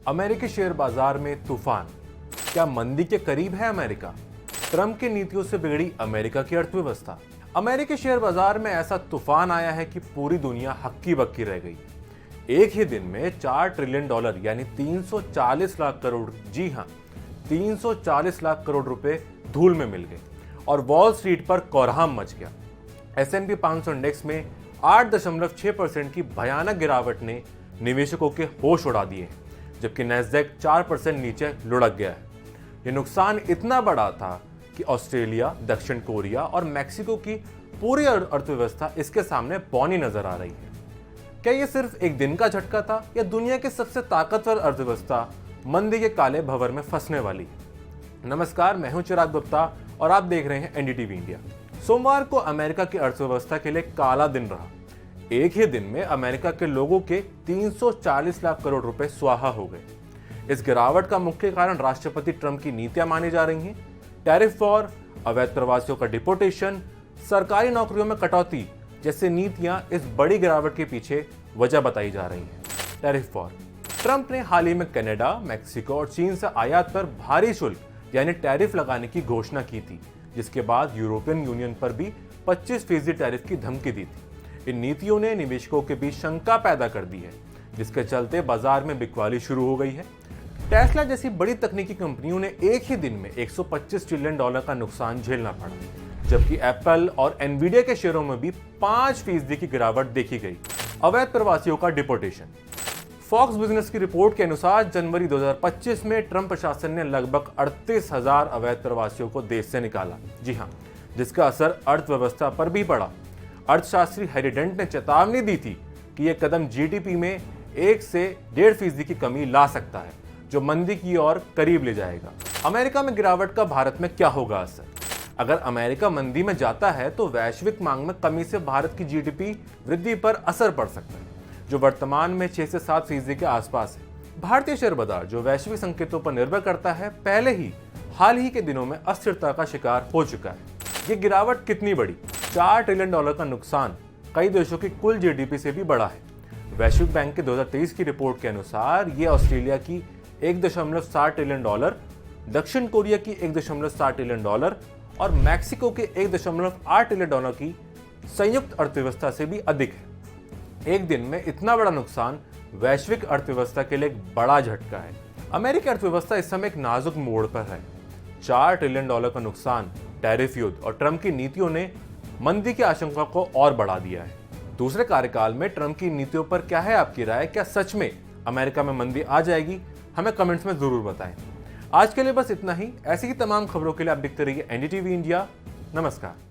अमेरिकी शेयर बाजार में तूफान। क्या मंदी के करीब है अमेरिका? ट्रंप की नीतियों से बिगड़ी अमेरिका की अर्थव्यवस्था। अमेरिकी शेयर बाजार में ऐसा तूफान आया है कि पूरी दुनिया हक्की बक्की रह गई। एक ही दिन में 4 ट्रिलियन डॉलर यानी 340 लाख करोड़, जी हां, 340 लाख करोड़ रुपए धूल में मिल गए और वॉल स्ट्रीट पर कोहराम मच गया। S&P 500 इंडेक्स में 8.6% की भयानक गिरावट ने निवेशकों के होश उड़ा दिए हैं, जबकि नैस्डैक 4% नीचे लुढ़क गया है। ये नुकसान इतना बड़ा था कि ऑस्ट्रेलिया, दक्षिण कोरिया और मैक्सिको की पूरी अर्थव्यवस्था इसके सामने बौनी नजर आ रही है। क्या ये सिर्फ एक दिन का झटका था या दुनिया की सबसे ताकतवर अर्थव्यवस्था मंदी के काले भंवर में फंसने वाली है? नमस्कार, मैं हूं चिराग गुप्ता और आप देख रहे हैं एनडीटीवी इंडिया। सोमवार को अमेरिका की अर्थव्यवस्था के लिए काला दिन रहा। एक ही दिन में अमेरिका के लोगों के 340 लाख करोड़ रुपए स्वाहा हो गए। इस गिरावट का मुख्य कारण राष्ट्रपति ट्रंप की नीतियां मानी जा रही हैं। टैरिफ वॉर, अवैध प्रवासियों का डिपोर्टेशन, सरकारी नौकरियों में कटौती जैसे नीतियां इस बड़ी गिरावट के पीछे वजह बताई जा रही हैं। Tariff war. ट्रंप ने हाल ही में कनाडा, मैक्सिको और चीन से आयात पर भारी शुल्क यानी टैरिफ लगाने की घोषणा की थी, जिसके बाद यूरोपियन यूनियन पर भी 25% टैरिफ की धमकी दी थी। इन नीतियों ने निवेशकों के बीच शंका पैदा कर दी है, जिसके चलते बाजार में बिकवाली शुरू हो गई है। टेस्ला जैसी बड़ी तकनीकी कंपनियों ने एक ही दिन में 125 ट्रिलियन डॉलर का नुकसान झेलना पड़ा, जबकि एप्पल और एनवीडिया के शेयरों में भी 5% की गिरावट देखी गई। अवैध प्रवासियों का डिपोर्टेशन। फॉक्स बिजनेस की रिपोर्ट के अनुसार जनवरी 2025 में ट्रंप प्रशासन ने लगभग 38,000 अवैध प्रवासियों को देश से निकाला। जी हां, जिसका असर अर्थव्यवस्था पर भी पड़ा। अर्थशास्त्री हैरी डेंट ने चेतावनी दी थी कि यह कदम जीडीपी में 1 से 1.5% की कमी ला सकता है, जो मंदी की ओर करीब ले जाएगा। अमेरिका में गिरावट का भारत में क्या होगा असर? अगर अमेरिका मंदी में जाता है तो वैश्विक मांग में कमी से भारत की जीडीपी वृद्धि पर असर पड़ सकता है, जो वर्तमान में 6 से 7% के आसपास है। भारतीय शेयर बाजार, जो वैश्विक संकेतों पर निर्भर करता है, पहले ही हाल ही के दिनों में अस्थिरता का शिकार हो चुका है। ये गिरावट कितनी बड़ी? 4 ट्रिलियन डॉलर का नुकसान कई देशों की कुल जीडीपी से भी बड़ा है। वैश्विक बैंक के 2023 की रिपोर्ट के अनुसार ये ऑस्ट्रेलिया की 1.7 ट्रिलियन डॉलर, दक्षिण कोरिया की 1.7 ट्रिलियन डॉलर और मैक्सिको के 1.8 ट्रिलियन डॉलर की संयुक्त अर्थव्यवस्था से भी अधिक है। एक दिन में इतना बड़ा नुकसान वैश्विक अर्थव्यवस्था के लिए एक बड़ा झटका है। अमेरिकी अर्थव्यवस्था इस समय एक नाजुक मोड़ पर है। 4 ट्रिलियन डॉलर का नुकसान, टैरिफ युद्ध और ट्रंप की नीतियों ने मंदी की आशंका को और बढ़ा दिया है। दूसरे कार्यकाल में ट्रंप की नीतियों पर क्या है आपकी राय? क्या सच में अमेरिका में मंदी आ जाएगी? हमें कमेंट्स में जरूर बताएं। आज के लिए बस इतना ही। ऐसी ही तमाम खबरों के लिए आप देखते रहिए एनडीटीवी इंडिया। नमस्कार।